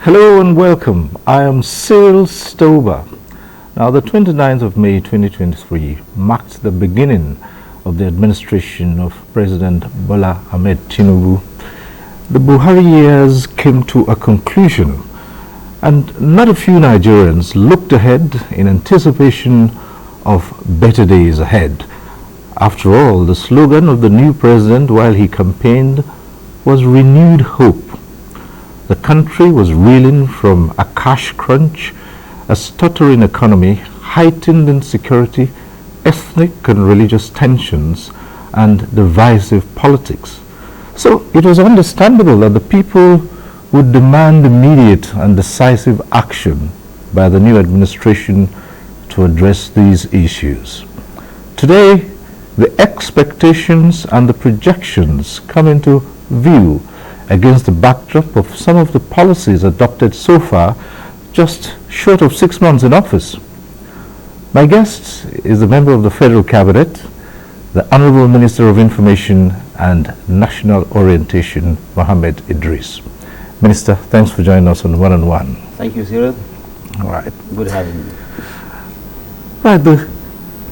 Hello and welcome. I am Cyril Stober. Now, the 29th of May 2023 marked the beginning of the administration of President Bola Ahmed Tinubu. The Buhari years came to a conclusion, and not a few Nigerians looked ahead in anticipation of better days ahead. After all, the slogan of the new president while he campaigned was renewed hope. The country was reeling from a cash crunch, a stuttering economy, heightened insecurity, ethnic and religious tensions, and divisive politics. So it was understandable that the people would demand immediate and decisive action by the new administration to address these issues. Today, the expectations and the projections come into view against the backdrop of some of the policies adopted so far, just short of 6 months in office. My guest is a member of the Federal Cabinet, the Honorable Minister of Information and National Orientation, Mohammed Idris. Minister, thanks for joining us on One-on-One. Thank you, Cyril. All right. Good having you. Right, the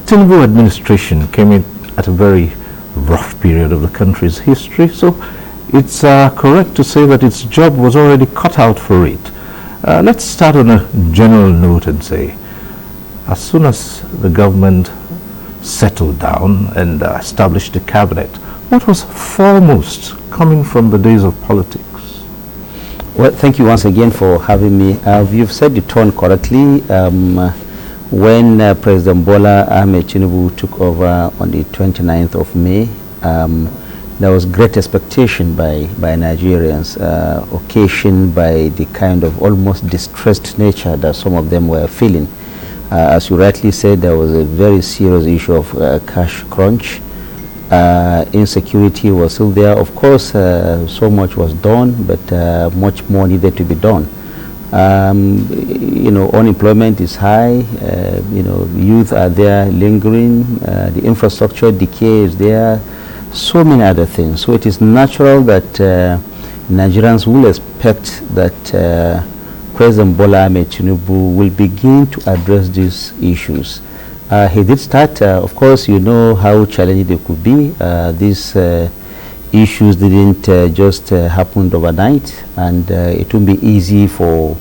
Tinubu administration came in at a very rough period of the country's history, so it's correct to say that its job was already cut out for it. Let's start on a general note and say, as soon as the government settled down and established the cabinet, what was foremost coming from the days of politics? Well, thank you once again for having me. You've said the tone correctly. When President Bola Ahmed Tinubu took over on the 29th of May, there was great expectation by Nigerians, occasioned by the kind of almost distressed nature that some of them were feeling. As you rightly said, there was a very serious issue of cash crunch. Insecurity was still there. Of course, so much was done, but much more needed to be done. Unemployment is high. Youth are there lingering. The infrastructure decay is there. So many other things. So it is natural that Nigerians will expect that President Bola Ahmed Tinubu will begin to address these issues. He did start, of course, you know how challenging they could be. These issues didn't just happen overnight, and it won't be easy for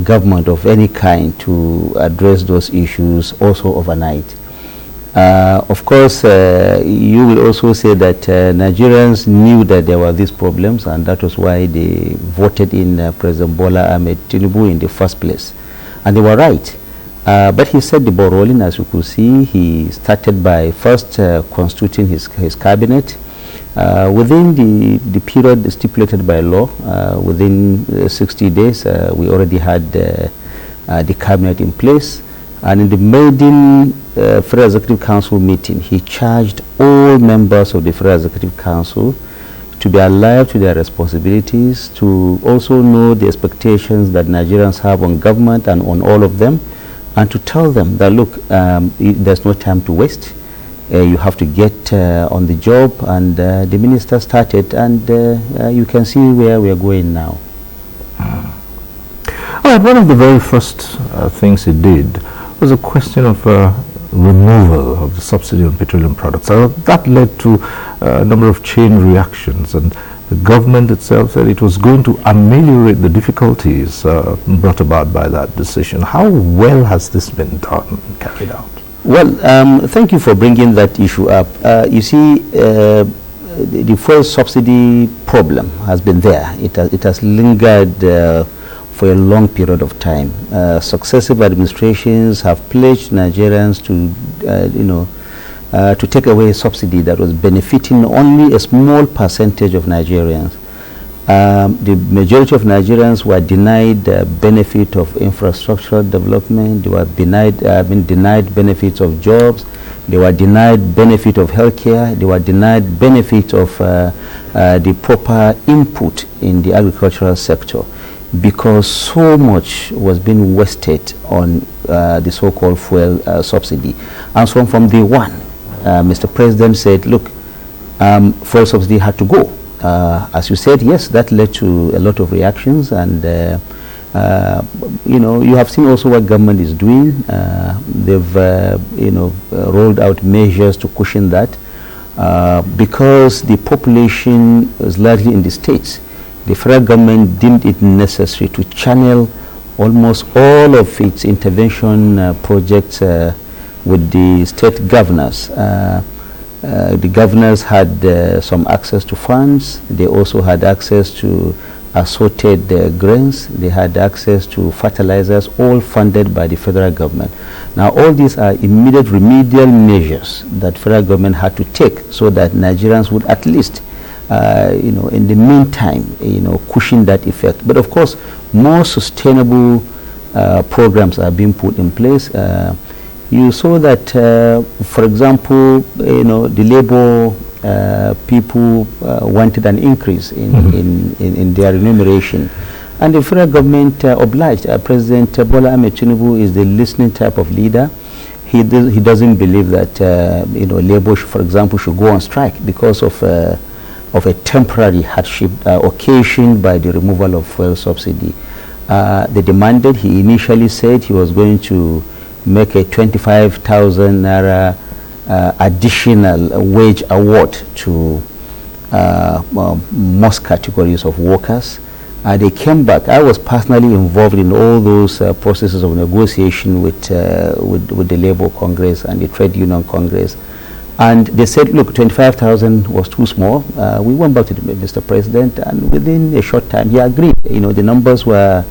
government of any kind to address those issues also overnight. Of course, you will also say that Nigerians knew that there were these problems, and that was why they voted in President Bola Ahmed Tinubu in the first place. And they were right. But he set the ball rolling, as you could see. He started by first constituting his cabinet. Within the period stipulated by law, within 60 days, we already had the cabinet in place. And in the maiden Federal Executive Council meeting, he charged all members of the Federal Executive Council to be alive to their responsibilities, to also know the expectations that Nigerians have on government and on all of them, and to tell them that, look, there's no time to waste. You have to get on the job, and the minister started, and you can see where we are going now. All right, one of the very first things he did was a question of removal of the subsidy on petroleum products. That led to a number of chain reactions, and the government itself said it was going to ameliorate the difficulties brought about by that decision. How well has this been done, carried out? Well, thank you for bringing that issue up. You see, the fuel subsidy problem has been there. It has lingered for a long period of time. Successive administrations have pledged Nigerians to take away a subsidy that was benefiting only a small percentage of Nigerians. The majority of Nigerians were denied the benefit of infrastructural development. They were denied benefits of jobs. They were denied benefit of healthcare. They were denied benefit of the proper input in the agricultural sector, because so much was being wasted on the so-called fuel subsidy. And so from day one, Mr. President said, look, fuel subsidy had to go. As you said, yes, that led to a lot of reactions, and you have seen also what government is doing. They've rolled out measures to cushion that, because the population is largely in the states. The federal government deemed it necessary to channel almost all of its intervention projects with the state governors. The governors had some access to funds. They also had access to assorted grains. They had access to fertilizers, all funded by the federal government. Now, all these are immediate remedial measures that federal government had to take so that Nigerians would at least, in the meantime, cushion that effect. But of course, more sustainable programs are being put in place. You saw that, for example, the labor people wanted an increase in their remuneration, and the federal government obliged. President Bola Ahmed Tinubu is the listening type of leader. He doesn't believe that labor, for example, should go on strike because of a temporary hardship occasioned by the removal of fuel subsidy. They demanded. He initially said he was going to make a 25,000 naira additional wage award to most categories of workers. They came back. I was personally involved in all those processes of negotiation with the Labour Congress and the Trade Union Congress. And they said, look, 25,000 was too small. We went back to Mr. President, and within a short time he agreed. The numbers were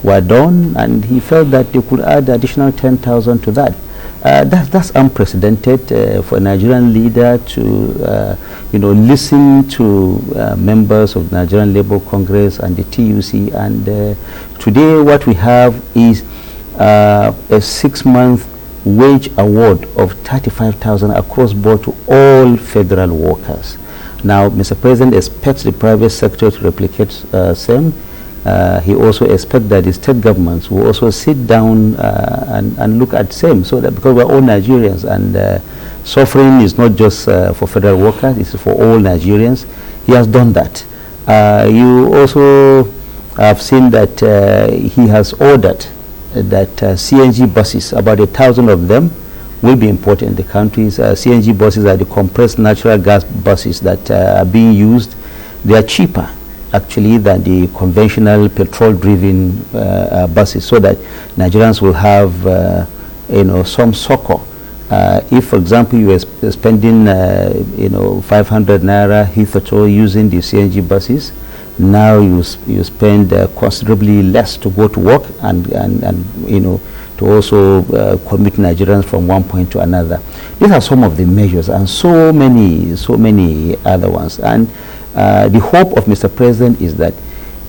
done, and he felt that they could add additional 10,000 to that. That's unprecedented for a Nigerian leader to, listen to members of the Nigerian Labour Congress and the TUC. And today, what we have is a 6-month wage award of 35,000 across board to all federal workers. Now, Mr. President expects the private sector to replicate same. He also expects that the state governments will also sit down and look at same, so that because we're all Nigerians, and suffering is not just for federal workers, it's for all Nigerians. He has done that. You also have seen that he has ordered that CNG buses, about 1,000 of them, will be imported in the countries. CNG buses are the compressed natural gas buses that are being used. They are cheaper actually than the conventional petrol-driven buses, so that Nigerians will have some succor. If, for example, you are spending 500 naira hitherto using the CNG buses, now you spend considerably less to go to work and to also commit Nigerians from one point to another. These are some of the measures, and so many other ones. And the hope of Mr. President is that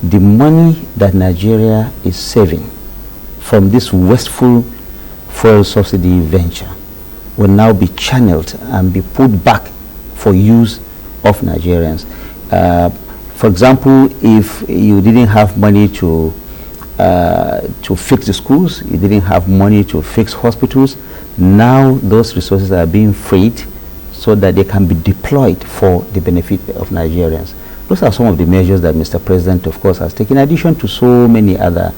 the money that Nigeria is saving from this wasteful fuel subsidy venture will now be channeled and be put back for use of Nigerians. For example, if you didn't have money to fix the schools, you didn't have money to fix hospitals, now those resources are being freed so that they can be deployed for the benefit of Nigerians. Those are some of the measures that Mr. President, of course, has taken, in addition to so many other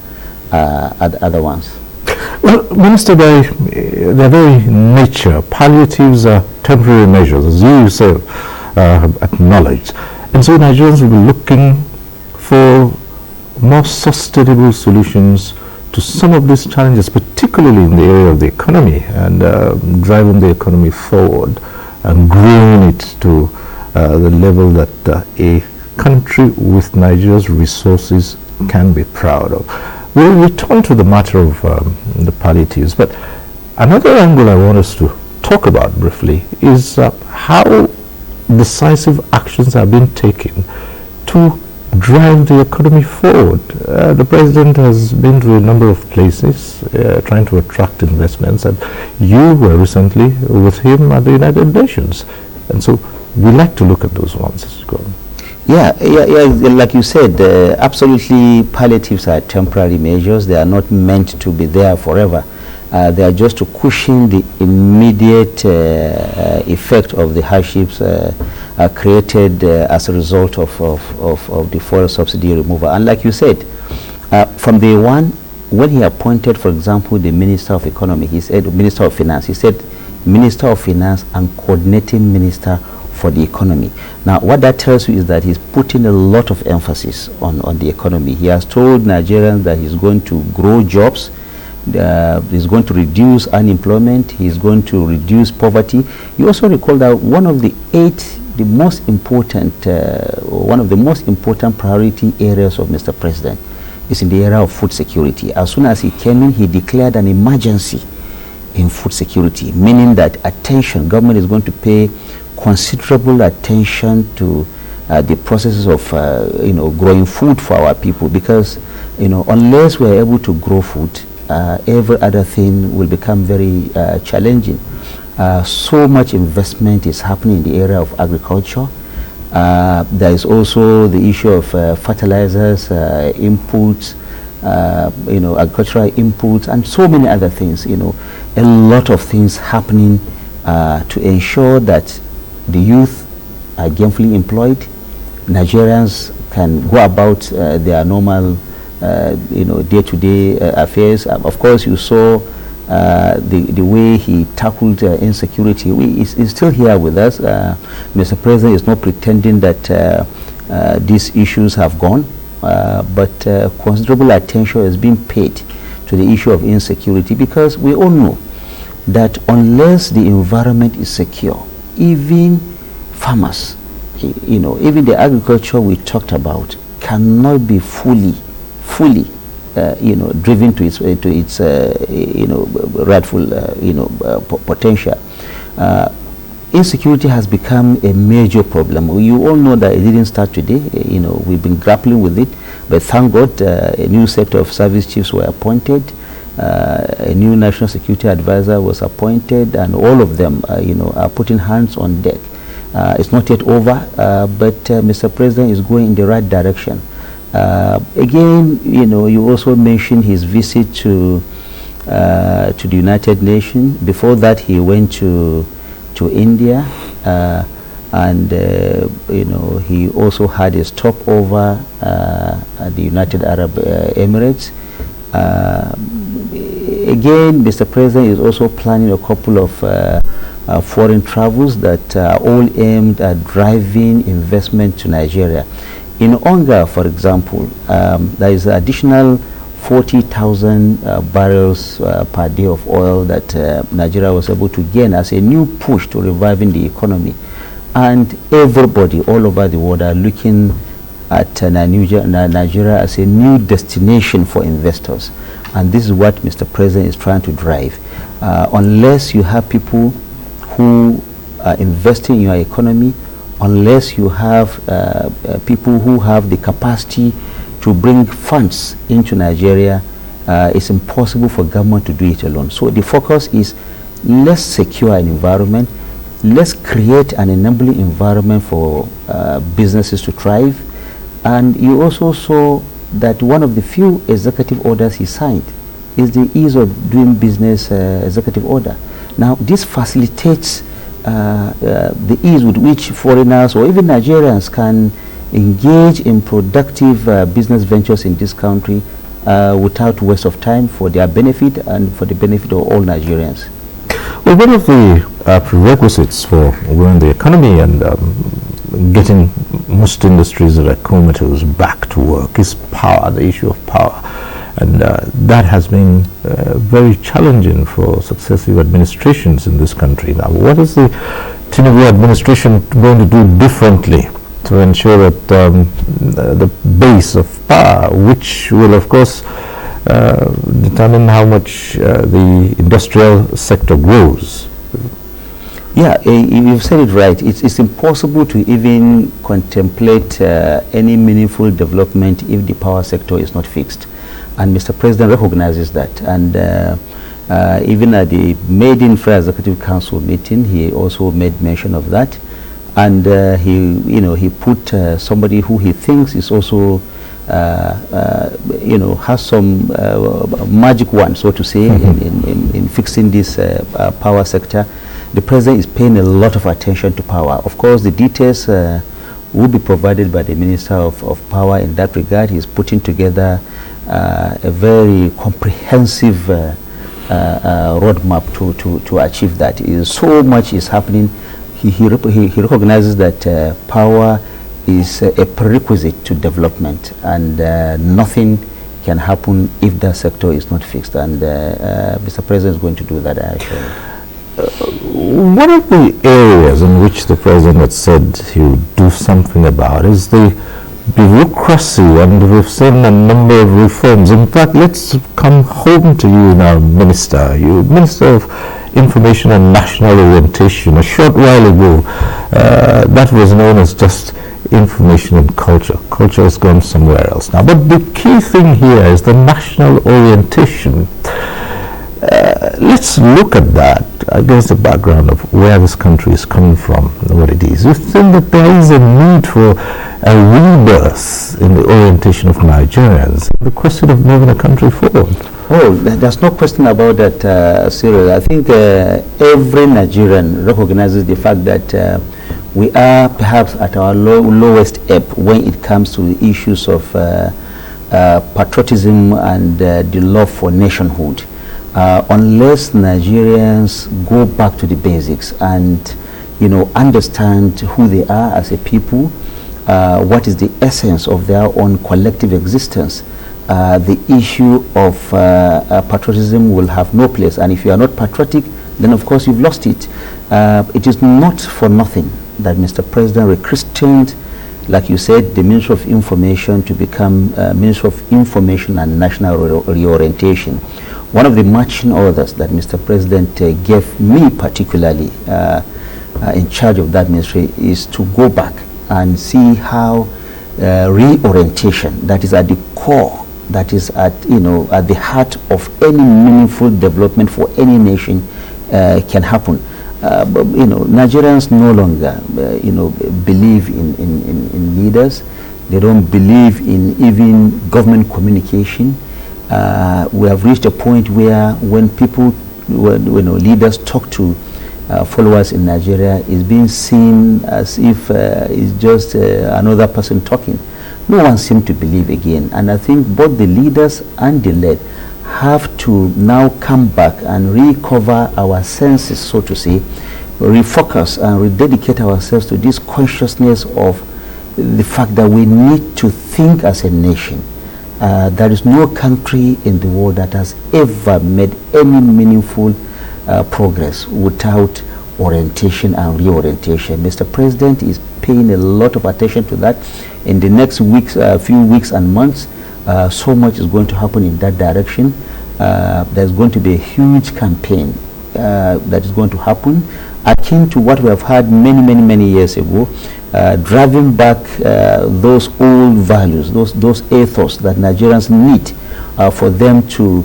ones. Well, Minister, by their very nature, palliatives are temporary measures, as you yourself have acknowledged. And so Nigerians will be looking for more sustainable solutions to some of these challenges, particularly in the area of the economy, and driving the economy forward and growing it to the level that a country with Nigeria's resources can be proud of. We'll return to the matter of the palliatives, but another angle I want us to talk about briefly is how decisive actions have been taken to drive the economy forward. The president has been to a number of places trying to attract investments, and you were recently with him at the United Nations. And so we like to look at those ones. Go on. Yeah, like you said, absolutely palliatives are temporary measures. They are not meant to be there forever. They are just to cushion the immediate effect of the hardships created as a result of the fuel subsidy removal. And like you said, from day one, when he appointed, for example, the Minister of Economy, he said, Minister of Finance, he said, Minister of Finance and Coordinating Minister for the Economy. Now, what that tells you is that he's putting a lot of emphasis on the economy. He has told Nigerians that he's going to grow jobs, he's going to reduce unemployment, he's going to reduce poverty. You also recall that one of the most important priority areas of Mr. President is in the area of food security. As soon as he came in, he declared an emergency in food security, meaning that government is going to pay considerable attention to the processes of growing food for our people, because unless we are able to grow food, every other thing will become very challenging. So much investment is happening in the area of agriculture. There is also the issue of fertilizers, inputs, agricultural inputs, and so many other things. A lot of things happening to ensure that the youth are gainfully employed. Nigerians can go about their normal, day-to-day affairs. Of course, you saw the way he tackled insecurity. He's still here with us. Mr. President is not pretending that these issues have gone, but considerable attention has been paid to the issue of insecurity, because we all know that unless the environment is secure, even farmers, even the agriculture we talked about cannot be fully driven to its rightful potential. Insecurity has become a major problem. You all know that it didn't start today. We've been grappling with it, but thank God a new set of service chiefs were appointed. A new national security advisor was appointed, and all of them are putting hands on deck. It's not yet over, but Mr. President is going in the right direction. Again, you also mentioned his visit to the United Nations. Before that, he went to India, and he also had a stopover at the United Arab Emirates. Again, Mr. President is also planning a couple of foreign travels that are all aimed at driving investment to Nigeria. In Onga, for example, there is additional 40,000 barrels per day of oil that Nigeria was able to gain as a new push to reviving the economy. And everybody all over the world are looking at Nigeria as a new destination for investors. And this is what Mr. President is trying to drive. Unless you have people who are investing in your economy, unless you have people who have the capacity to bring funds into Nigeria, it's impossible for government to do it alone. So the focus is, let's secure an environment, let's create an enabling environment for businesses to thrive. And you also saw that one of the few executive orders he signed is the ease of doing business executive order. Now, this facilitates the ease with which foreigners or even Nigerians can engage in productive business ventures in this country without waste of time, for their benefit and for the benefit of all Nigerians. Well, one of the prerequisites for growing the economy and getting most industries that are comatose back to work is power, the issue of power. And that has been very challenging for successive administrations in this country. Now, what is the Tinubu administration going to do differently to ensure that the base of power, which will of course determine how much the industrial sector grows? Yeah, you've said it right. It's impossible to even contemplate any meaningful development if the power sector is not fixed. And Mr. President recognizes that. And even at the maiden Federal Executive Council meeting, he also made mention of that. And he put somebody who he thinks is also, has some magic wand, so to say, in fixing this power sector. The president is paying a lot of attention to power. Of course, the details will be provided by the Minister of Power in that regard. He's putting together a very comprehensive roadmap to achieve that. So much is happening. He recognizes that power is a prerequisite to development, and nothing can happen if that sector is not fixed. And Mr. President is going to do that, I assure you. One of the areas in which the president had said he would do something about is the bureaucracy, and we've seen a number of reforms. In fact, let's come home to you now, Minister. You Minister of Information and National Orientation. A short while ago, that was known as just information and culture. Culture has gone somewhere else now. But the key thing here is the national orientation. Let's look at that against the background of where this country is coming from and what it is. You think that there is a need for a rebirth in the orientation of Nigerians, the question of moving the country forward? Oh, there's no question about that, Cyril. I think every Nigerian recognizes the fact that we are perhaps at our lowest ebb when it comes to the issues of patriotism and the love for nationhood. Unless Nigerians go back to the basics and, understand who they are as a people, what is the essence of their own collective existence, the issue of patriotism will have no place. And if you are not patriotic, then of course you've lost it. It is not for nothing that Mr. President rechristened, like you said, the Ministry of Information to become Ministry of Information and National Reorientation. One of the marching orders that Mr. President gave me particularly in charge of that ministry is to go back and see how reorientation, that is at the core, that is at the heart of any meaningful development for any nation can happen. But, Nigerians no longer believe in leaders. They don't believe in even government communication. We have reached a point where when people, leaders talk to followers in Nigeria, is being seen as if it's just another person talking. No one seems to believe again. And I think both the leaders and the led have to now come back and recover our senses, so to say, refocus and rededicate ourselves to this consciousness of the fact that we need to think as a nation. There is no country in the world that has ever made any meaningful progress without orientation and reorientation. Mr. President is paying a lot of attention to that. In the next weeks, few weeks and months, so much is going to happen in that direction. There's going to be a huge campaign that is going to happen, akin to what we have had many years ago, driving back those old values, those ethos that Nigerians need for them to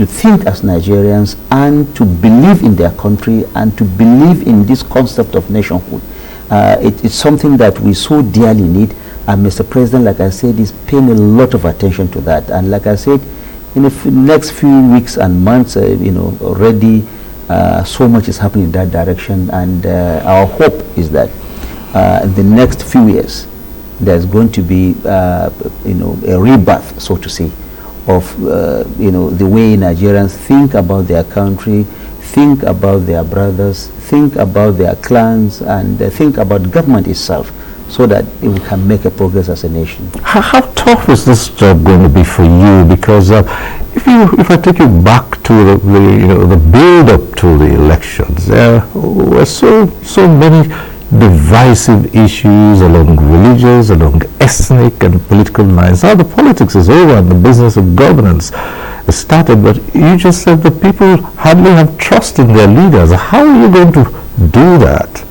think as Nigerians and to believe in their country and to believe in this concept of nationhood. It's something that we so dearly need, and Mr. President, like I said, is paying a lot of attention to that. And like I said, in the next few weeks and months, already so much is happening in that direction, and our hope is that in the next few years there's going to be a rebirth, so to say, of the way Nigerians think about their country, think about their brothers, think about their clans, and think about government itself, so that we can make a progress as a nation. How tough is this job going to be for you? Because if If I take you back to the build up to the elections, there were so many divisive issues along religious, along ethnic and political lines. Now the politics is over and the business of governance is started, but you just said the people hardly have trust in their leaders. How are you going to do that?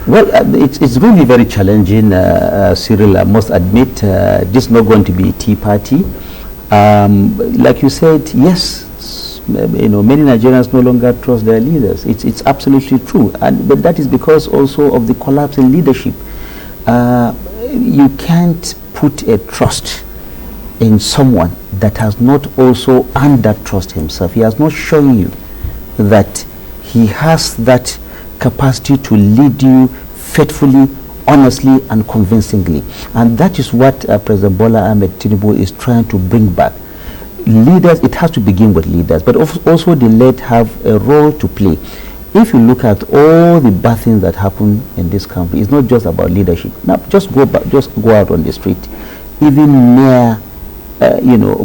Well, it's really very challenging, Cyril. I must admit, this is not going to be a tea party. Like you said, yes, many Nigerians no longer trust their leaders. It's absolutely true, but that is because also of the collapse in leadership. You can't put a trust in someone that has not also earned that trust himself. He has not shown you that he has that capacity to lead you faithfully, honestly, and convincingly. And that is what President Bola Ahmed Tinubu is trying to bring back. Leaders, it has to begin with leaders, but also the led have a role to play. If you look at all the bad things that happen in this country, it's not just about leadership. Now, just go out on the street. Even mere,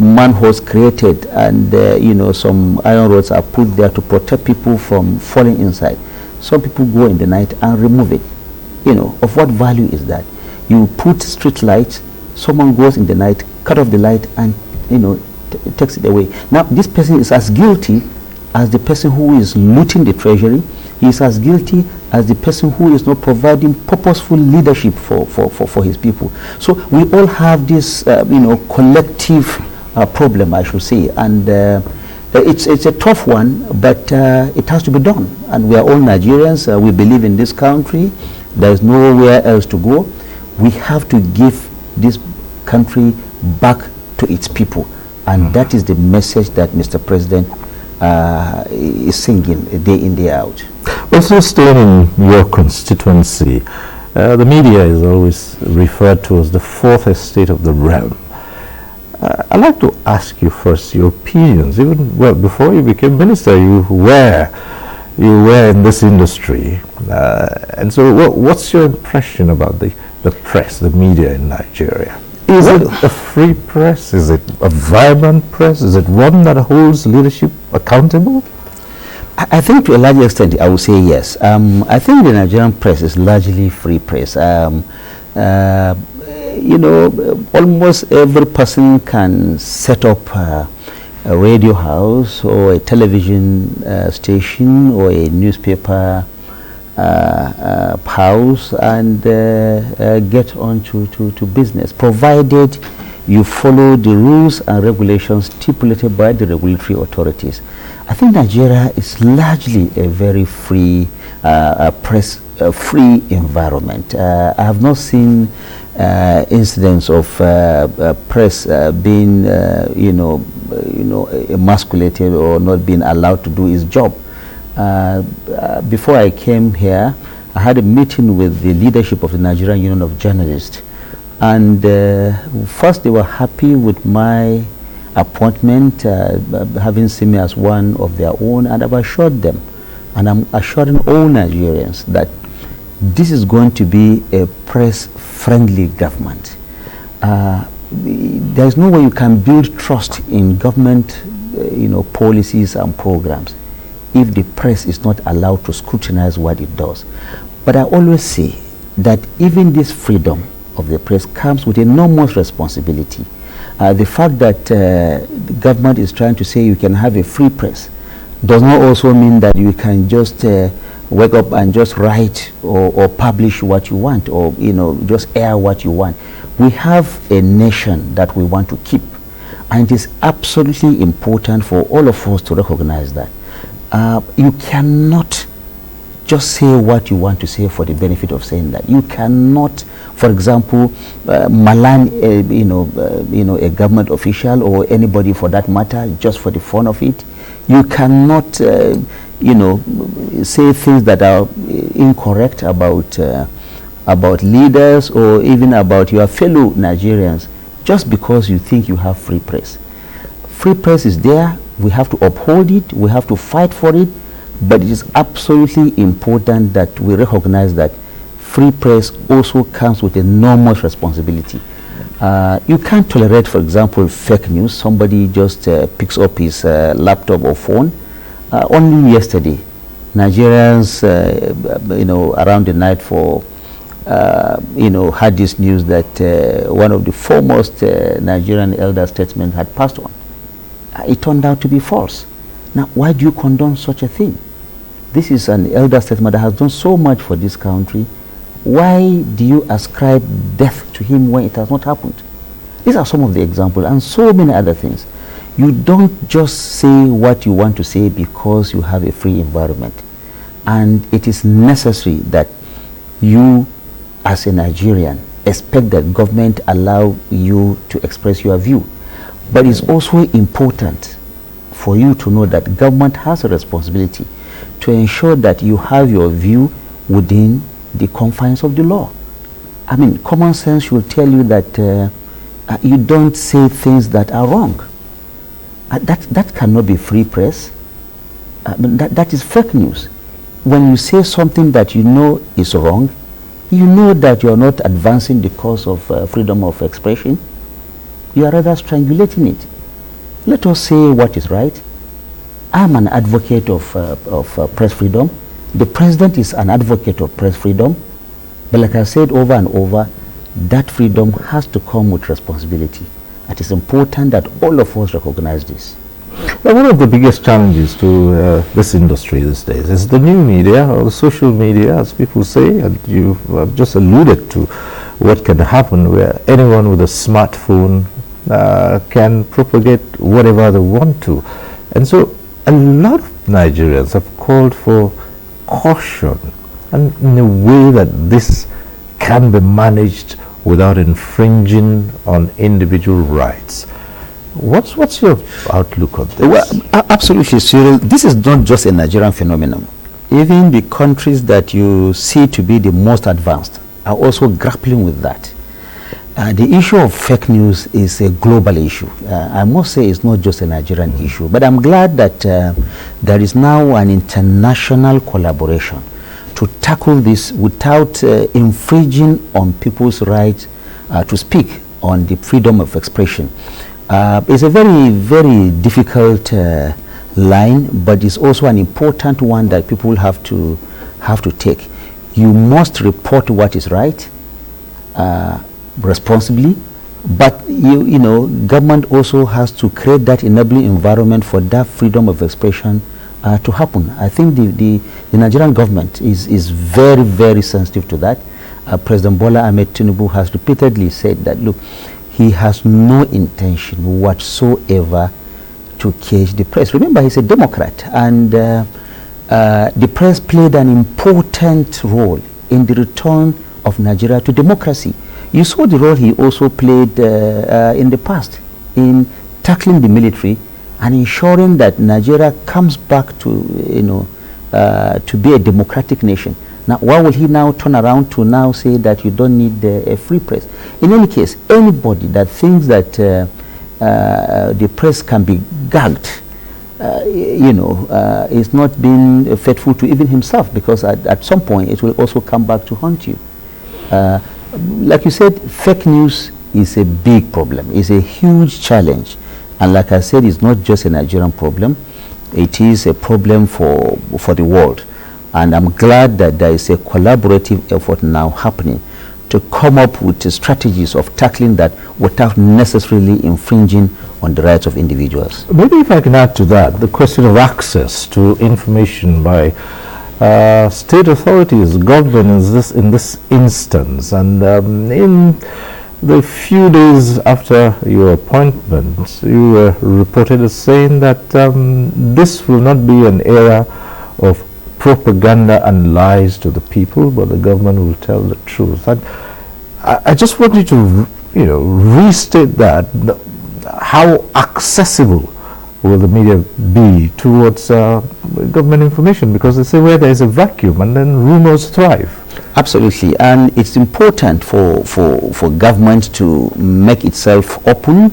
manholes created, and some iron rods are put there to protect people from falling inside. Some people go in the night and remove it. Of what value is that? You put street lights, someone goes in the night, cut off the light, and takes it away. Now this person is as guilty as the person who is looting the treasury. He is as guilty as the person who is not providing purposeful leadership for his people. So we all have this collective problem, I should say, and it's a tough one, but it has to be done. And we are all Nigerians. We believe in this country. There is nowhere else to go. We have to give this country back to its people. And that is the message that Mr. President is singing day in, day out. Also staying in your constituency, the media is always referred to as the fourth estate of the realm. I'd like to ask you first your opinions. Even before you became minister, you were in this industry, and so what's your impression about the press, the media in Nigeria? Is it a free press? Is it a vibrant press? Is it one that holds leadership accountable? I think to a large extent, I would say yes. I think the Nigerian press is largely free press. Almost every person can set up a radio house or a television station or a newspaper house and get on to business, provided you follow the rules and regulations stipulated by the regulatory authorities. I think Nigeria is largely a very free press, free environment. I have not seen incidents of press being, emasculated or not being allowed to do its job. Before I came here, I had a meeting with the leadership of the Nigerian Union of Journalists, and first they were happy with my appointment, having seen me as one of their own, and I've assured them, and I'm assuring all Nigerians that this is going to be a press-friendly government. There's no way you can build trust in government, policies and programs if the press is not allowed to scrutinize what it does. But I always say that even this freedom of the press comes with enormous responsibility. The fact that the government is trying to say you can have a free press does not also mean that you can just wake up and just write or publish what you want, or just air what you want. We have a nation that we want to keep, and it is absolutely important for all of us to recognize that. You cannot just say what you want to say for the benefit of saying that. You cannot, for example, malign a government official or anybody for that matter just for the fun of it. You cannot say things that are incorrect about leaders or even about your fellow Nigerians just because you think you have free press. Free press is there. We have to uphold it. We have to fight for it. But it is absolutely important that we recognize that free press also comes with enormous responsibility. You can't tolerate, for example, fake news. Somebody just picks up his laptop or phone. Only yesterday, Nigerians, around the night had this news that one of the foremost Nigerian elder statesmen had passed on. It turned out to be false. Now, why do you condone such a thing? This is an elder statesman that has done so much for this country. Why do you ascribe death to him when it has not happened? These are some of the examples, and so many other things. You don't just say what you want to say because you have a free environment. And it is necessary that you, as a Nigerian, expect that government allow you to express your view. But it's also important for you to know that government has a responsibility to ensure that you have your view within the confines of the law. I mean, common sense will tell you that you don't say things that are wrong. That cannot be free press. That is fake news. When you say something that you know is wrong, you know that you are not advancing the cause of freedom of expression. You are rather strangulating it. Let us say what is right. I'm an advocate of press freedom. The president is an advocate of press freedom. But like I said over and over, that freedom has to come with responsibility. It is important that all of us recognize this. Now, one of the biggest challenges to this industry these days is the new media, or the social media, as people say, and you just alluded to what can happen where anyone with a smartphone can propagate whatever they want to. And so a lot of Nigerians have called for caution, and in a way that this can be managed without infringing on individual rights. What's your outlook on this? Well, absolutely, Cyril. This is not just a Nigerian phenomenon. Even the countries that you see to be the most advanced are also grappling with that. The issue of fake news is a global issue. I must say it's not just a Nigerian issue, but I'm glad that there is now an international collaboration to tackle this without infringing on people's rights to speak on the freedom of expression. It's a very, very difficult line, but it's also an important one that people have to take. You must report what is right responsibly, but you know, government also has to create that enabling environment for that freedom of expression to happen. I think the Nigerian government is very, very sensitive to that. President Bola Ahmed Tinubu has repeatedly said that, look, he has no intention whatsoever to cage the press. Remember, he's a Democrat, and the press played an important role in the return of Nigeria to democracy. You saw the role he also played in the past in tackling the military and ensuring that Nigeria comes back to, to be a democratic nation. Now, why will he now turn around to now say that you don't need a free press? In any case, anybody that thinks that the press can be gagged, is not being faithful to even himself, because at some point it will also come back to haunt you. Like you said, fake news is a big problem. It's a huge challenge. And like I said, it's not just a Nigerian problem. It is a problem for the world. And I'm glad that there is a collaborative effort now happening to come up with strategies of tackling that without necessarily infringing on the rights of individuals. Maybe if I can add to that, the question of access to information by state authorities, government in this instance, and in the few days after your appointment, you were reported as saying that this will not be an era of propaganda and lies to the people, but the government will tell the truth. And I just want you to, restate that. How accessible will the media be towards government information? Because they say where there is a vacuum, and then rumors thrive. Absolutely, and it's important for government to make itself open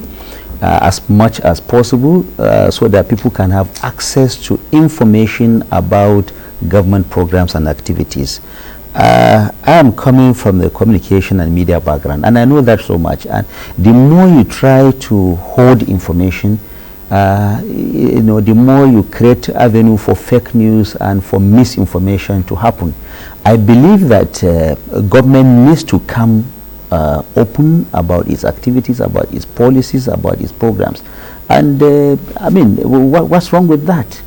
as much as possible, so that people can have access to information about government programs and activities. I am coming from the communication and media background, and I know that so much. And the more you try to hoard information, the more you create avenue for fake news and for misinformation to happen. I believe that government needs to come open about its activities, about its policies, about its programs. And I mean, what's wrong with that?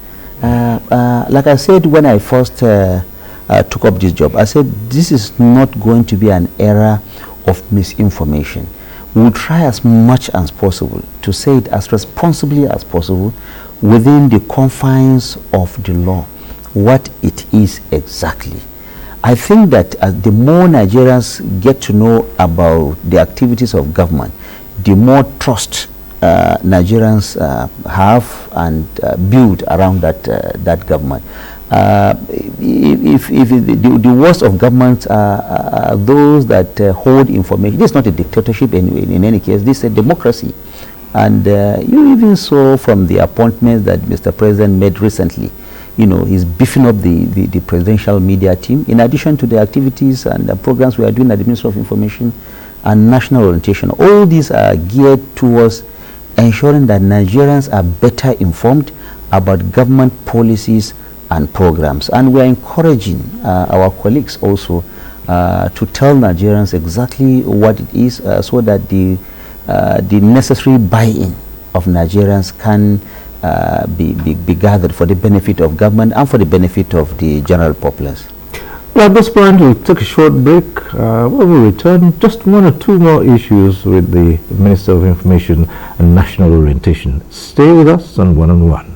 Like I said when I first took up this job, I said this is not going to be an era of misinformation. We'll try as much as possible to say it as responsibly as possible within the confines of the law, what it is exactly. I think that the more Nigerians get to know about the activities of government, the more trust Nigerians have and build around that government. If the worst of governments are those that hold information. This is not a dictatorship in any case. This is a democracy. And you even saw from the appointments that Mr. President made recently, he's beefing up the presidential media team, in addition to the activities and the programs we are doing at the Ministry of Information and National Orientation. All these are geared towards ensuring that Nigerians are better informed about government policies and programs. And we are encouraging our colleagues also to tell Nigerians exactly what it is so that the necessary buy-in of Nigerians can be gathered for the benefit of government and for the benefit of the general populace. Well, at this point, we'll take a short break. When we return, just one or two more issues with the Minister of Information and National Orientation. Stay with us on One on One.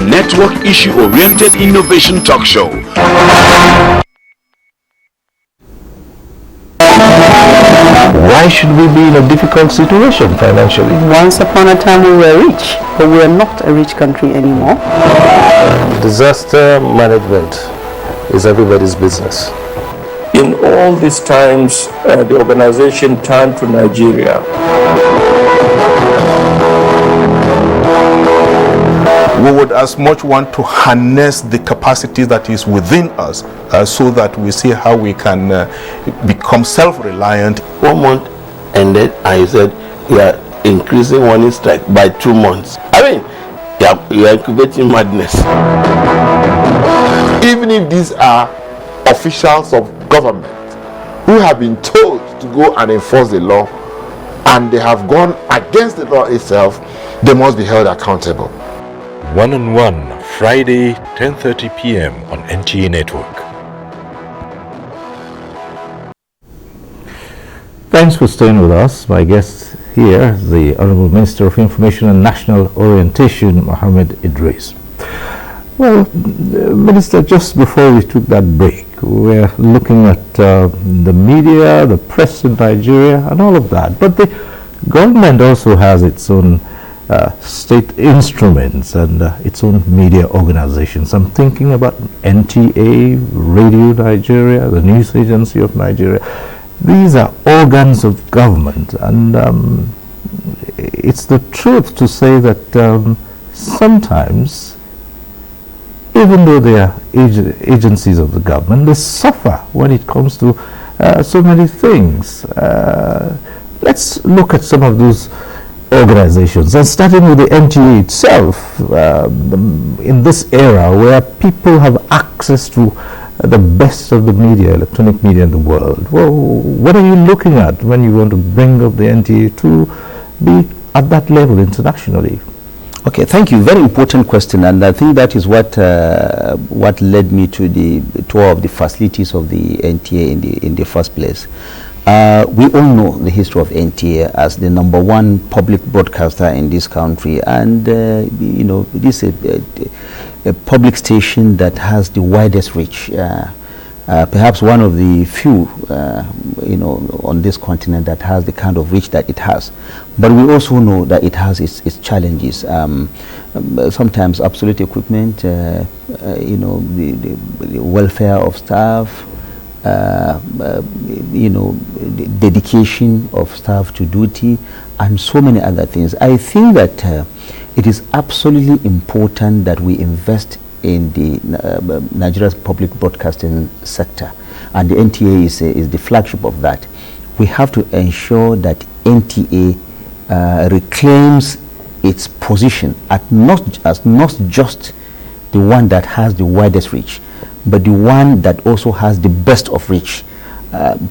Network issue-oriented innovation talk show. Why should we be in a difficult situation financially? Once upon a time we were rich, but we are not a rich country anymore. Disaster management is everybody's business. In all these times, the organization turned to Nigeria. We would as much want to harness the capacity that is within us so that we see how we can become self-reliant. 1 month ended and you said you are increasing warning strike by 2 months. I mean, you are incubating madness. Even if these are officials of government who have been told to go and enforce the law and they have gone against the law itself, they must be held accountable. One on One, Friday, 10:30 p.m. on NTA Network. Thanks for staying with us. My guest here is the Honorable Minister of Information and National Orientation, Mohammed Idris. Well, Minister, just before we took that break, we were looking at the media, the press in Nigeria, and all of that. But the government also has its own state instruments and its own media organizations. I'm thinking about NTA, Radio Nigeria, the News Agency of Nigeria. These are organs of government, and it's the truth to say that sometimes, even though they are agencies of the government, they suffer when it comes to so many things. Let's look at some of those organizations, and starting with the NTA itself, in this era where people have access to the best of the media, electronic media in the world. Well, what are you looking at when you want to bring up the NTA to be at that level internationally? Okay, thank you. Very important question, and I think that is what led me to the tour of the facilities of the NTA in the first place. We all know the history of NTA as the #1 public broadcaster in this country, and this is a public station that has the widest reach. perhaps one of the few, on this continent that has the kind of reach that it has. But we also know that it has its challenges. Sometimes obsolete equipment, the welfare of staff, the dedication of staff to duty, and so many other things. I think that it is absolutely important that we invest in the Nigeria's public broadcasting sector, and the NTA is the flagship of that. We have to ensure that NTA reclaims its position as not just the one that has the widest reach, but the one that also has the best of reach.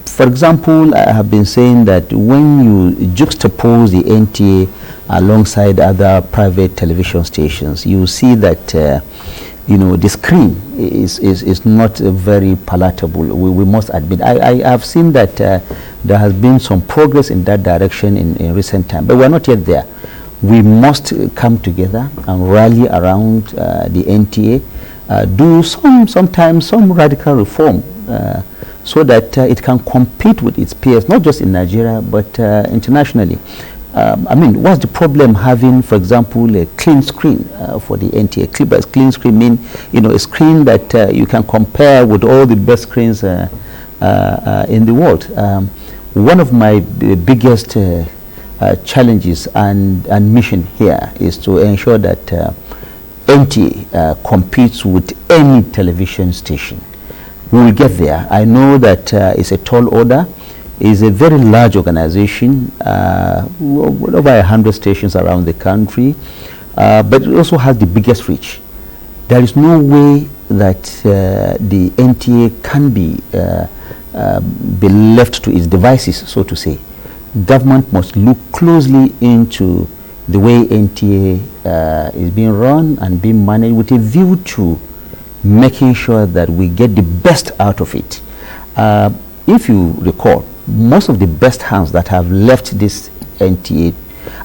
For example, I have been saying that when you juxtapose the NTA alongside other private television stations, you see that the screen is not very palatable. We must admit. I have seen that there has been some progress in that direction in recent time, but we're not yet there. We must come together and rally around the NTA, do sometimes some radical reform so that it can compete with its peers, not just in Nigeria, but internationally. What's the problem having, for example, a clean screen for the NTA? Clean screen mean, a screen that you can compare with all the best screens in the world. One of my biggest challenges and mission here is to ensure that NTA competes with any television station. We will get there. I know that it's a tall order. It's a very large organization, over 100 stations around the country, but it also has the biggest reach. There is no way that the NTA can be left to its devices, so to say. Government must look closely into the way NTA is being run and being managed with a view to making sure that we get the best out of it. If you recall, most of the best hands that have left this NTA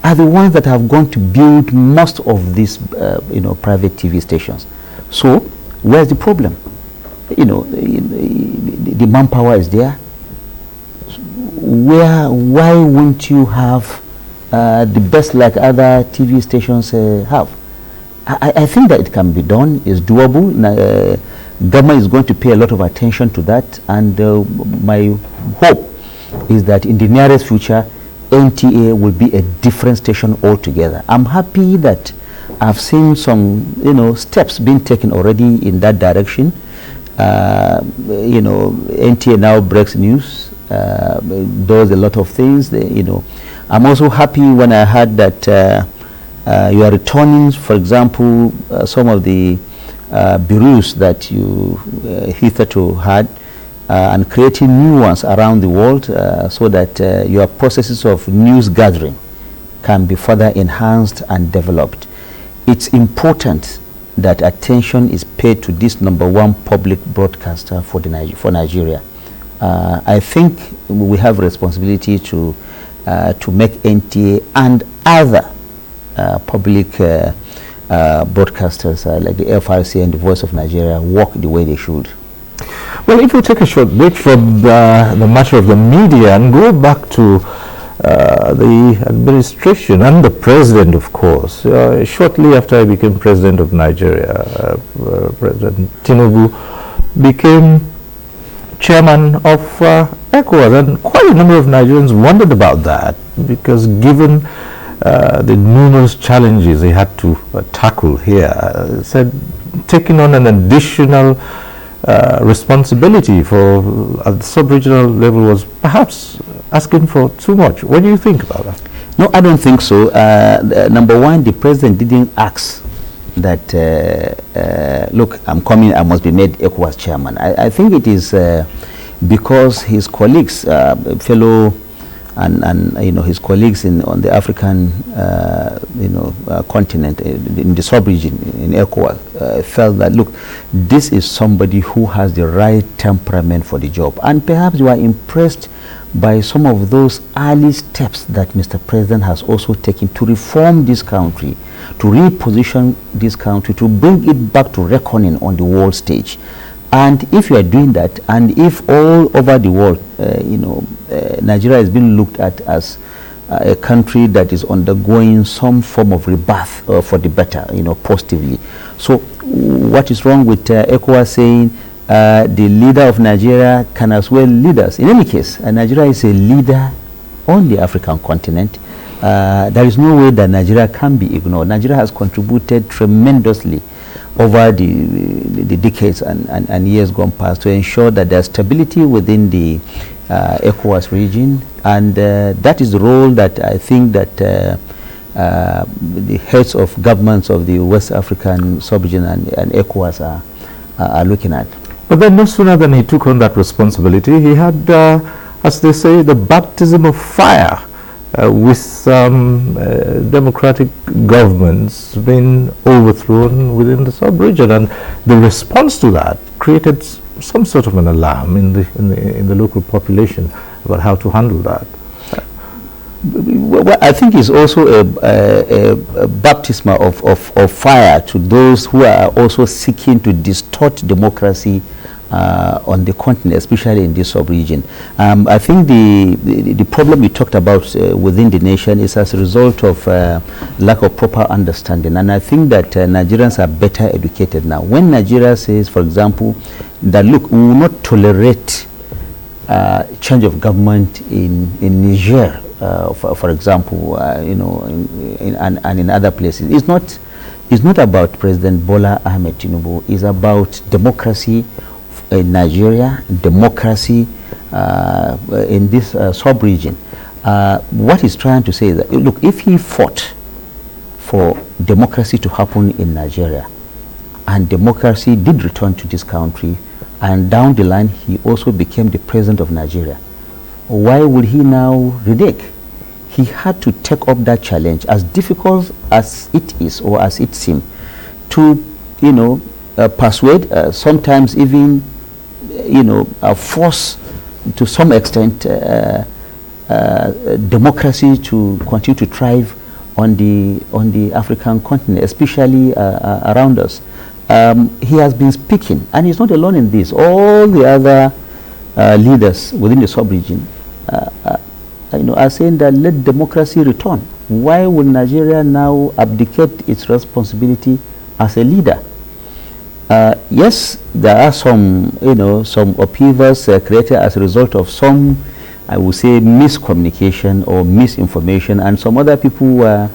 are the ones that have gone to build most of these private TV stations. So where's the problem? The manpower is there. Why won't you have the best like other TV stations have? I think that it can be done. It's doable. Government is going to pay a lot of attention to that, and my hope is that in the nearest future, NTA will be a different station altogether. I'm happy that I've seen some, steps being taken already in that direction. NTA now breaks news, does a lot of things. I'm also happy when I heard that you are returning, for example, some of the bureaus that you hitherto had, and creating new ones around the world, so that your processes of news gathering can be further enhanced and developed. It's important that attention is paid to this #1 public broadcaster for Nigeria. I think we have a responsibility to make NTA and other public broadcasters like the FRC and the Voice of Nigeria work the way they should. Well, if we take a short break from the matter of the media and go back to the administration and the president, of course. Shortly after I became president of Nigeria, President Tinubu became chairman of ECOWAS, and quite a number of Nigerians wondered about that, because given the numerous challenges he had to tackle here, said taking on an additional responsibility for at the sub-regional level was perhaps asking for too much. What do you think about that? No, I don't think so. #1, the president didn't ask that, look, I'm coming, I must be made ECOWAS chairman. I think it is because his colleagues, fellow and his colleagues on the African continent, in the sub-region in ECOWAS, felt that, look, this is somebody who has the right temperament for the job, and perhaps you are impressed by some of those early steps that Mr. President has also taken to reform this country, to reposition this country, to bring it back to reckoning on the world stage. And if you are doing that, and if all over the world, Nigeria is being looked at as a country that is undergoing some form of rebirth for the better, positively. So what is wrong with ECOWAS saying the leader of Nigeria can as well lead us? In any case, Nigeria is a leader on the African continent. There is no way that Nigeria can be ignored. Nigeria has contributed tremendously over the decades and years gone past to ensure that there's stability within the ECOWAS region, and that is the role that I think that the heads of governments of the West African sub-region and ECOWAS are looking at. But then no sooner than he took on that responsibility, he had, as they say, the baptism of fire with democratic governments being overthrown within the sub-region, and the response to that created some sort of an alarm in the local population about how to handle that. Well, I think it's also a baptism of fire to those who are also seeking to distort democracy on the continent, especially in this sub-region. I think the problem we talked about within the nation is as a result of lack of proper understanding, and I think that Nigerians are better educated now. When Nigeria says, for example, that look, we will not tolerate change of government in Niger, for example, and in other places, it's not about President Bola Ahmed Tinubu. It's about democracy in Nigeria, democracy in this sub-region. What he's trying to say is that, look, if he fought for democracy to happen in Nigeria, and democracy did return to this country, and down the line he also became the president of Nigeria, why would he now renege? He had to take up that challenge, as difficult as it is or as it seems, to persuade, sometimes even force to some extent democracy to continue to thrive on the African continent, especially around us. He has been speaking, and he's not alone in this. All the other leaders within the sub-region are saying that let democracy return. Why would Nigeria now abdicate its responsibility as a leader? Yes, there are some upheavals created as a result of some, I would say, miscommunication or misinformation, and some other people were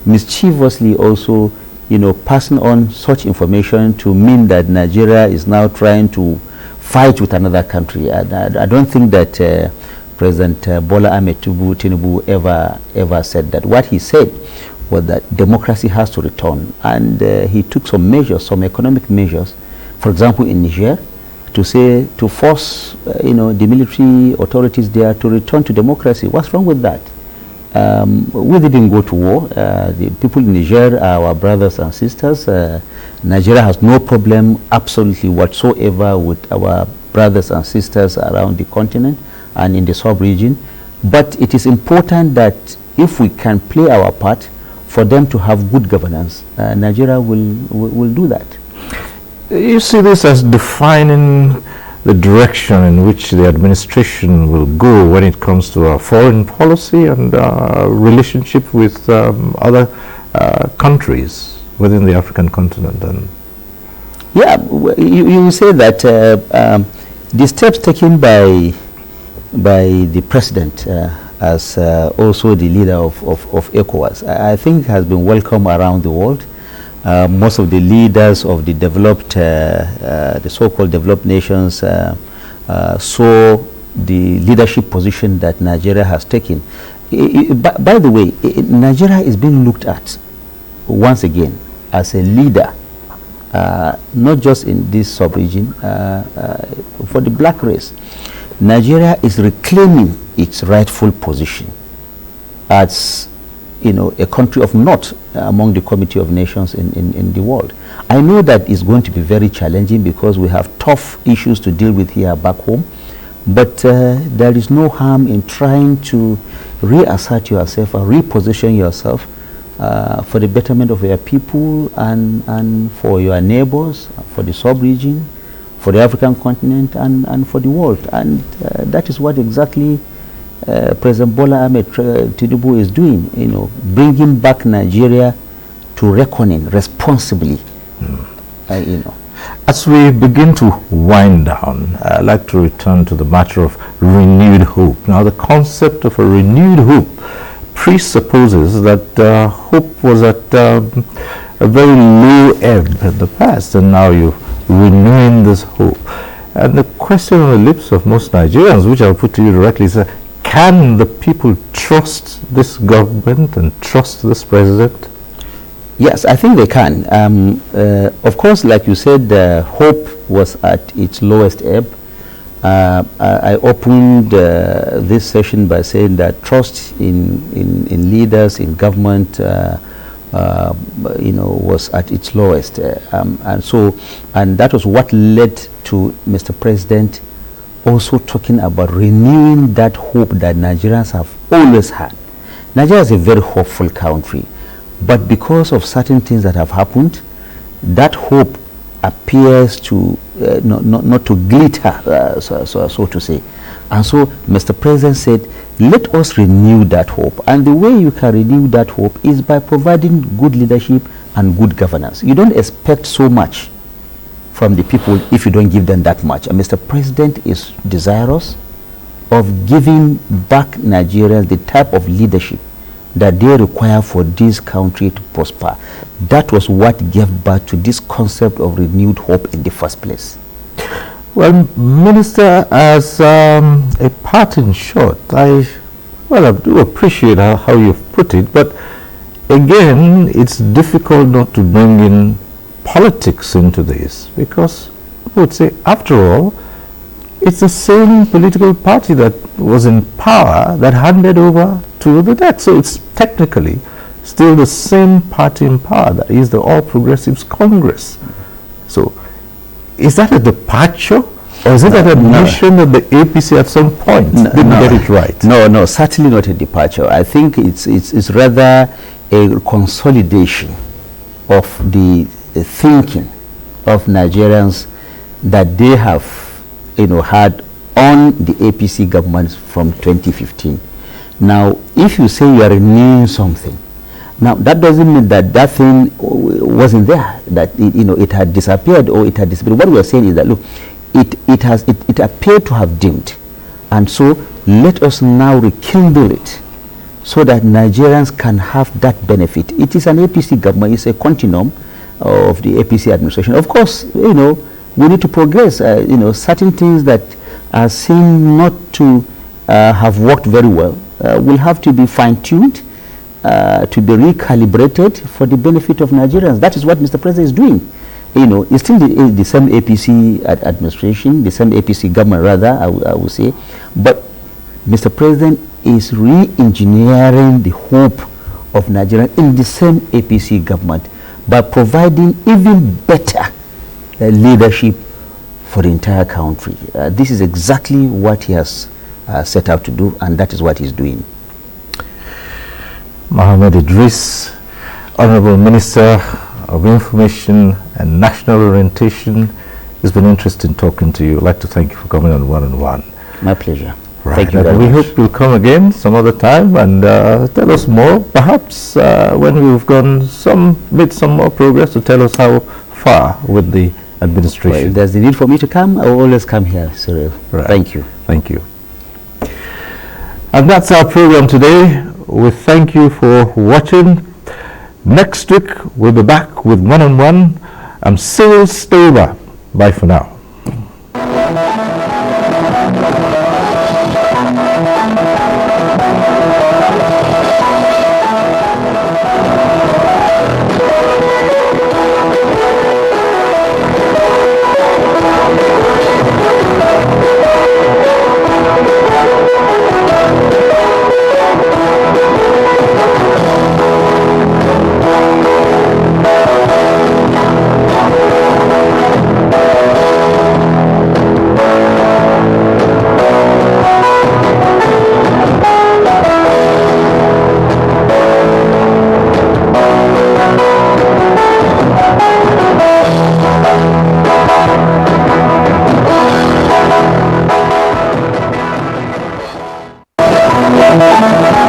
mischievously also, passing on such information to mean that Nigeria is now trying to fight with another country. I don't think that President Bola Ahmed Tinubu ever said that. What he said was that democracy has to return, and he took some measures, some economic measures, for example in Niger, to force the military authorities there to return to democracy. What's wrong with that? We didn't go to war. The people in Niger are our brothers and sisters. Nigeria has no problem absolutely whatsoever with our brothers and sisters around the continent and in the sub-region. But it is important that if we can play our part for them to have good governance, Nigeria will do that. You see this as defining the direction in which the administration will go when it comes to our foreign policy and relationship with other countries within the African continent. And yeah, you say that the steps taken by the president as also the leader of ECOWAS, I think has been welcome around the world. Most of the leaders of the developed, the so-called developed nations saw the leadership position that Nigeria has taken. By the way, Nigeria is being looked at once again as a leader, not just in this sub-region, for the black race. Nigeria is reclaiming its rightful position as a country of note among the Committee of Nations in the world. I know that it's going to be very challenging because we have tough issues to deal with here back home, but there is no harm in trying to reassert yourself or reposition yourself for the betterment of your people and for your neighbors, for the sub-region, for the African continent and for the world. And that is what exactly President Bola Ahmed Tinubu is doing, bringing back Nigeria to reckoning responsibly, As we begin to wind down, I'd like to return to the matter of renewed hope. Now, the concept of a renewed hope presupposes that hope was at a very low ebb in the past, and now you're renewing this hope. And the question on the lips of most Nigerians, which I'll put to you directly, is can the people trust this government and trust this president? Yes, I think they can. Of course, like you said, hope was at its lowest ebb. I opened this session by saying that trust in leaders, in government, was at its lowest, and that was what led to Mr. President also talking about renewing that hope that Nigerians have always had. Nigeria is a very hopeful country, but because of certain things that have happened, that hope appears to not to glitter, so to say. And so Mr. President said, let us renew that hope. And the way you can renew that hope is by providing good leadership and good governance. You don't expect so much from the people if you don't give them that much. And Mr. President is desirous of giving back Nigerians the type of leadership that they require for this country to prosper. That was what gave birth to this concept of renewed hope in the first place. Well, Minister, as a parting shot, I do appreciate how you've put it, but again, it's difficult not to bring in politics into this, because I would say, after all, it's the same political party that was in power that handed over to the deck. So it's technically still the same party in power, that is the All Progressives Congress. So is that a departure, or is it an admission that the APC at some point didn't get it right? No, certainly not a departure. I think it's rather a consolidation of the thinking of Nigerians that they have had on the APC government from 2015. Now, if you say you are renewing something, now that doesn't mean that that thing wasn't there, that it had disappeared or it had disappeared. What we are saying is that, look, it appeared to have dimmed, and so let us now rekindle it so that Nigerians can have that benefit. It is an APC government, it's a continuum of the APC administration. Of course, we need to progress. Certain things that are seen not to have worked very well will have to be fine-tuned, to be recalibrated for the benefit of Nigerians. That is what Mr. President is doing. It's still the same APC administration, the same APC government, rather, I would say. But Mr. President is re-engineering the hope of Nigeria in the same APC government by providing even better leadership for the entire country. This is exactly what he has set out to do, and that is what he's doing. Mohammed Idris, Honorable Minister of Information and National Orientation, it's been interesting talking to you. I'd like to thank you for coming on One-on-One. My pleasure. Right. Thank you very much. We hope you'll come again some other time and tell us more, perhaps when we've made some more progress, to tell us how far with the administration. Well, if there's the need for me to come, I will always come here, Cyril. Right. Thank you. Thank you. And that's our program today. We thank you for watching. Next week, we'll be back with One-on-One. I'm Cyril Stover. Bye for now. Thank you.